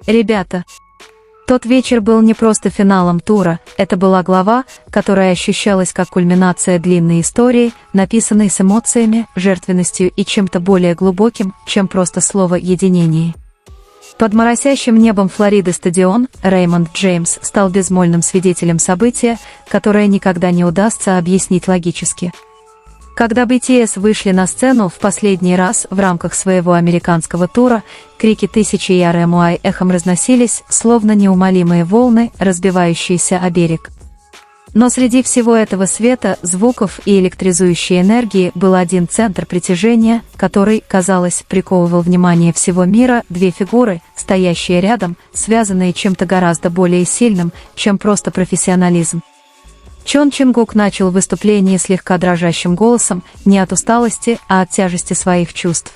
Ребята, тот вечер был не просто финалом тура, это была глава, которая ощущалась как кульминация длинной истории, написанной с эмоциями, жертвенностью и чем-то более глубоким, чем просто слово «единение». Под моросящим небом Флориды стадион Реймонд Джеймс стал безмолвным свидетелем события, которое никогда не удастся объяснить логически. Когда BTS вышли на сцену в последний раз в рамках своего американского тура, крики тысячи и RMY эхом разносились, словно неумолимые волны, разбивающиеся о берег. Но среди всего этого света, звуков и электризующей энергии был один центр притяжения, который, казалось, приковывал внимание всего мира: две фигуры, стоящие рядом, связанные чем-то гораздо более сильным, чем просто профессионализм. Чон Чонгук начал выступление слегка дрожащим голосом, не от усталости, а от тяжести своих чувств.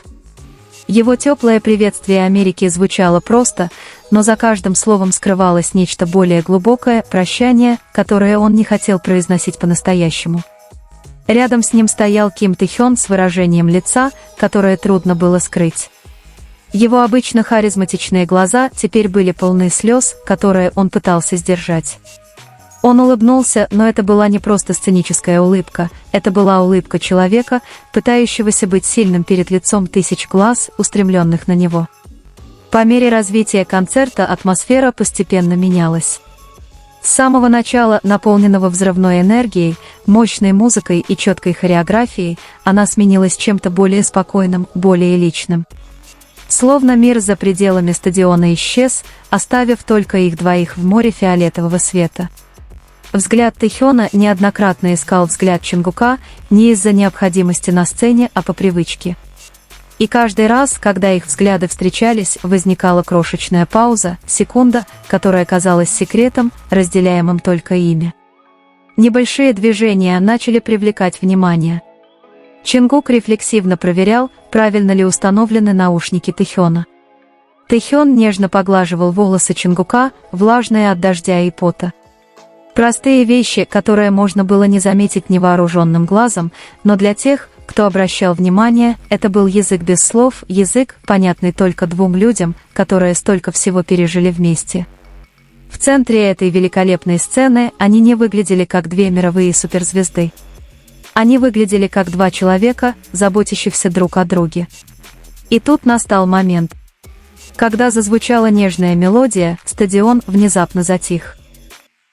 Его теплое приветствие Америки звучало просто, но за каждым словом скрывалось нечто более глубокое, прощание, которое он не хотел произносить по-настоящему. Рядом с ним стоял Ким Тэхён с выражением лица, которое трудно было скрыть. Его обычно харизматичные глаза теперь были полны слез, которые он пытался сдержать. Он улыбнулся, но это была не просто сценическая улыбка, это была улыбка человека, пытающегося быть сильным перед лицом тысяч глаз, устремленных на него. По мере развития концерта атмосфера постепенно менялась. С самого начала, наполненного взрывной энергией, мощной музыкой и четкой хореографией, она сменилась чем-то более спокойным, более личным. Словно мир за пределами стадиона исчез, оставив только их двоих в море фиолетового света. Взгляд Тэхёна неоднократно искал взгляд Чонгука не из-за необходимости на сцене, а по привычке. И каждый раз, когда их взгляды встречались, возникала крошечная пауза, секунда, которая казалась секретом, разделяемым только ими. Небольшие движения начали привлекать внимание. Чонгук рефлексивно проверял, правильно ли установлены наушники Тэхёна. Тэхён нежно поглаживал волосы Чонгука, влажные от дождя и пота. Простые вещи, которые можно было не заметить невооруженным глазом, но для тех, кто обращал внимание, это был язык без слов, язык, понятный только двум людям, которые столько всего пережили вместе. В центре этой великолепной сцены они не выглядели как две мировые суперзвезды. Они выглядели как два человека, заботящихся друг о друге. И тут настал момент. Когда зазвучала нежная мелодия, стадион внезапно затих.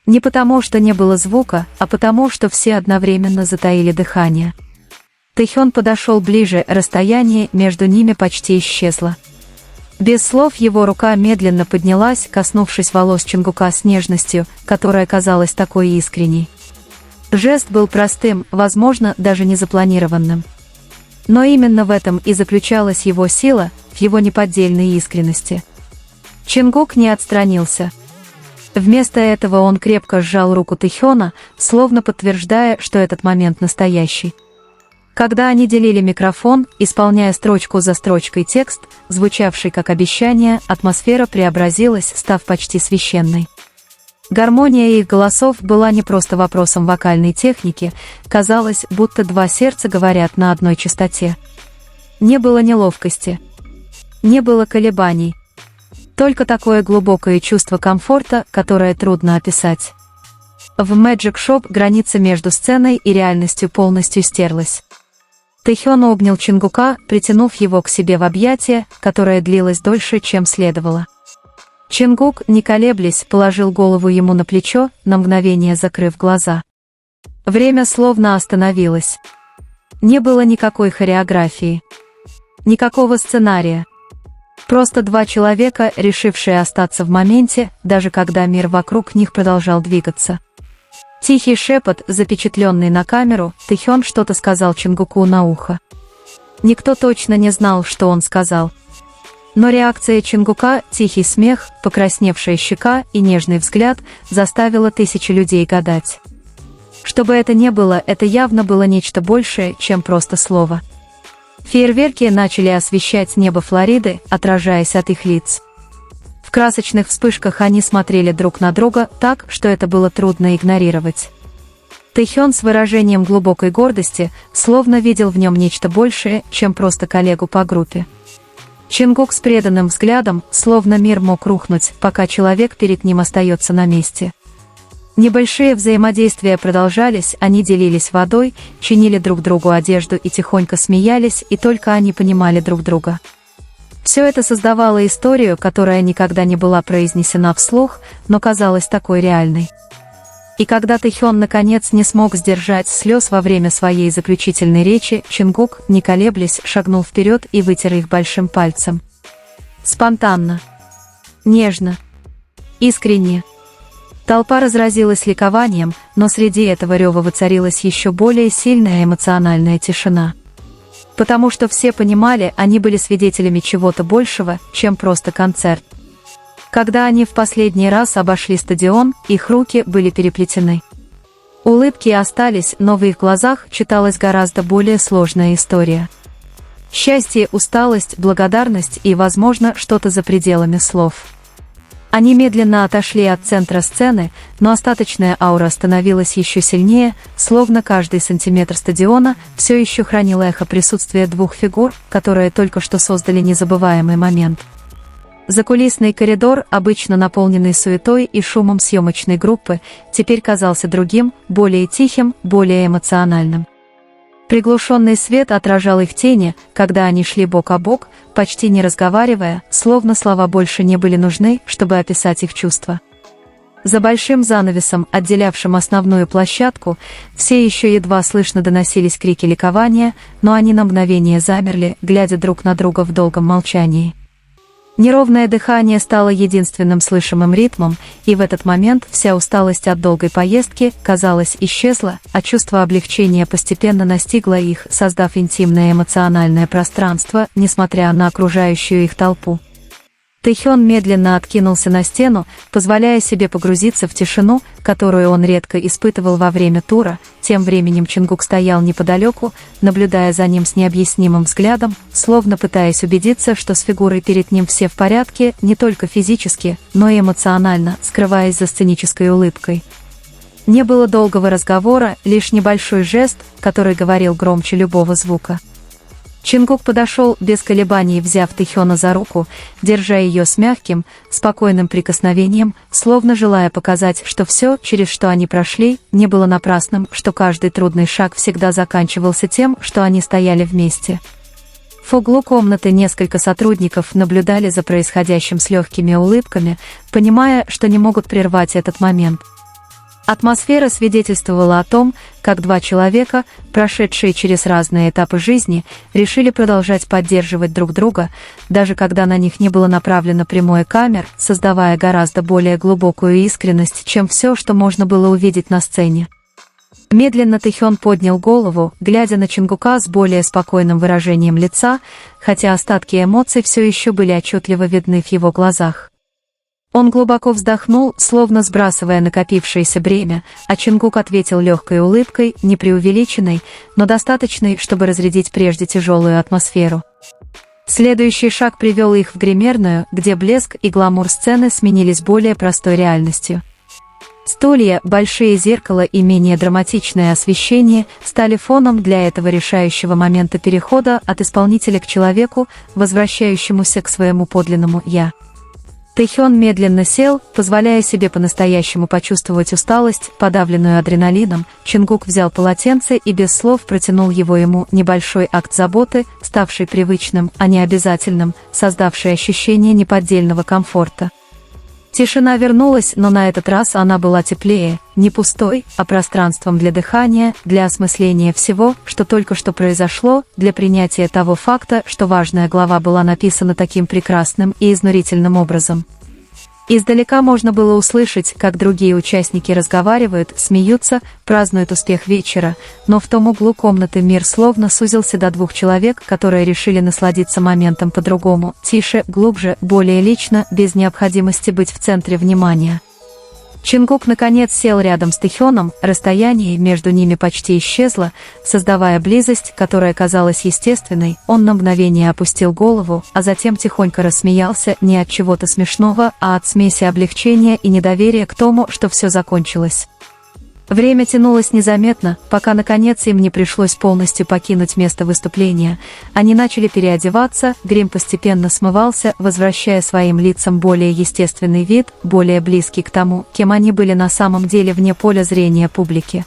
Не потому, что не было звука, а потому, что все одновременно затаили дыхание. Тэхён подошел ближе, расстояние между ними почти исчезло. Без слов его рука медленно поднялась, коснувшись волос Чонгука с нежностью, которая казалась такой искренней. Жест был простым, возможно, даже не запланированным. Но именно в этом и заключалась его сила, в его неподдельной искренности. Чонгук не отстранился. Вместо этого он крепко сжал руку Тэхёна, словно подтверждая, что этот момент настоящий. Когда они делили микрофон, исполняя строчку за строчкой текст, звучавший как обещание, атмосфера преобразилась, став почти священной. Гармония их голосов была не просто вопросом вокальной техники, казалось, будто два сердца говорят на одной частоте. Не было неловкости. Не было колебаний. Только такое глубокое чувство комфорта, которое трудно описать. В Magic Shop граница между сценой и реальностью полностью стерлась. Тэхён обнял Чонгука, притянув его к себе в объятия, которое длилось дольше, чем следовало. Чонгук, не колеблясь, положил голову ему на плечо, на мгновение закрыв глаза. Время словно остановилось. Не было никакой хореографии. Никакого сценария. Просто два человека, решившие остаться в моменте, даже когда мир вокруг них продолжал двигаться. Тихий шепот, запечатленный на камеру, Тэхён что-то сказал Чонгуку на ухо. Никто точно не знал, что он сказал. Но реакция Чонгука, тихий смех, покрасневшая щека и нежный взгляд заставила тысячи людей гадать. Что бы это ни было, это явно было нечто большее, чем просто слово. Фейерверки начали освещать небо Флориды, отражаясь от их лиц. В красочных вспышках они смотрели друг на друга так, что это было трудно игнорировать. Тэхён с выражением глубокой гордости, словно видел в нем нечто большее, чем просто коллегу по группе. Чингук с преданным взглядом, словно мир мог рухнуть, пока человек перед ним остается на месте. Небольшие взаимодействия продолжались, они делились водой, чинили друг другу одежду и тихонько смеялись, и только они понимали друг друга. Все это создавало историю, которая никогда не была произнесена вслух, но казалась такой реальной. И когда Тэхён наконец не смог сдержать слез во время своей заключительной речи, Чингук, не колеблясь, шагнул вперед и вытер их большим пальцем. Спонтанно, нежно, искренне. Толпа разразилась ликованием, но среди этого рева воцарилась еще более сильная эмоциональная тишина. Потому что все понимали, они были свидетелями чего-то большего, чем просто концерт. Когда они в последний раз обошли стадион, их руки были переплетены. Улыбки остались, но в их глазах читалась гораздо более сложная история. Счастье, усталость, благодарность и, возможно, что-то за пределами слов. Они медленно отошли от центра сцены, но остаточная аура становилась еще сильнее, словно каждый сантиметр стадиона все еще хранил эхо присутствия двух фигур, которые только что создали незабываемый момент. Закулисный коридор, обычно наполненный суетой и шумом съемочной группы, теперь казался другим, более тихим, более эмоциональным. Приглушенный свет отражал их тени, когда они шли бок о бок, почти не разговаривая, словно слова больше не были нужны, чтобы описать их чувства. За большим занавесом, отделявшим основную площадку, все еще едва слышно доносились крики ликования, но они на мгновение замерли, глядя друг на друга в долгом молчании. Неровное дыхание стало единственным слышимым ритмом, и в этот момент вся усталость от долгой поездки, казалось, исчезла, а чувство облегчения постепенно настигло их, создав интимное эмоциональное пространство, несмотря на окружающую их толпу. Тэхён медленно откинулся на стену, позволяя себе погрузиться в тишину, которую он редко испытывал во время тура. Тем временем Чингук стоял неподалеку, наблюдая за ним с необъяснимым взглядом, словно пытаясь убедиться, что с фигурой перед ним все в порядке, не только физически, но и эмоционально, скрываясь за сценической улыбкой. Не было долгого разговора, лишь небольшой жест, который говорил громче любого звука. Чингук подошел, без колебаний взяв Тэхёна за руку, держа ее с мягким, спокойным прикосновением, словно желая показать, что все, через что они прошли, не было напрасным, что каждый трудный шаг всегда заканчивался тем, что они стояли вместе. В углу комнаты несколько сотрудников наблюдали за происходящим с легкими улыбками, понимая, что не могут прервать этот момент. Атмосфера свидетельствовала о том, как два человека, прошедшие через разные этапы жизни, решили продолжать поддерживать друг друга, даже когда на них не было направлено прямое камер, создавая гораздо более глубокую искренность, чем все, что можно было увидеть на сцене. Медленно Тэхён поднял голову, глядя на Чингука с более спокойным выражением лица, хотя остатки эмоций все еще были отчетливо видны в его глазах. Он глубоко вздохнул, словно сбрасывая накопившееся бремя, а Чингук ответил легкой улыбкой, не преувеличенной, но достаточной, чтобы разрядить прежде тяжелую атмосферу. Следующий шаг привел их в гримерную, где блеск и гламур сцены сменились более простой реальностью. Стулья, большие зеркала и менее драматичное освещение стали фоном для этого решающего момента перехода от исполнителя к человеку, возвращающемуся к своему подлинному «я». Тэхён медленно сел, позволяя себе по-настоящему почувствовать усталость, подавленную адреналином. Чингук взял полотенце и без слов протянул его ему, небольшой акт заботы, ставший привычным, а не обязательным, создавший ощущение неподдельного комфорта. Тишина вернулась, но на этот раз она была теплее, не пустой, а пространством для дыхания, для осмысления всего, что только что произошло, для принятия того факта, что важная глава была написана таким прекрасным и изнурительным образом. Издалека можно было услышать, как другие участники разговаривают, смеются, празднуют успех вечера, но в том углу комнаты мир словно сузился до двух человек, которые решили насладиться моментом по-другому, тише, глубже, более лично, без необходимости быть в центре внимания. Чингук наконец сел рядом с Тэхёном, расстояние между ними почти исчезло, создавая близость, которая казалась естественной. Он на мгновение опустил голову, а затем тихонько рассмеялся, не от чего-то смешного, а от смеси облегчения и недоверия к тому, что все закончилось. Время тянулось незаметно, пока наконец им не пришлось полностью покинуть место выступления. Они начали переодеваться, грим постепенно смывался, возвращая своим лицам более естественный вид, более близкий к тому, кем они были на самом деле вне поля зрения публики.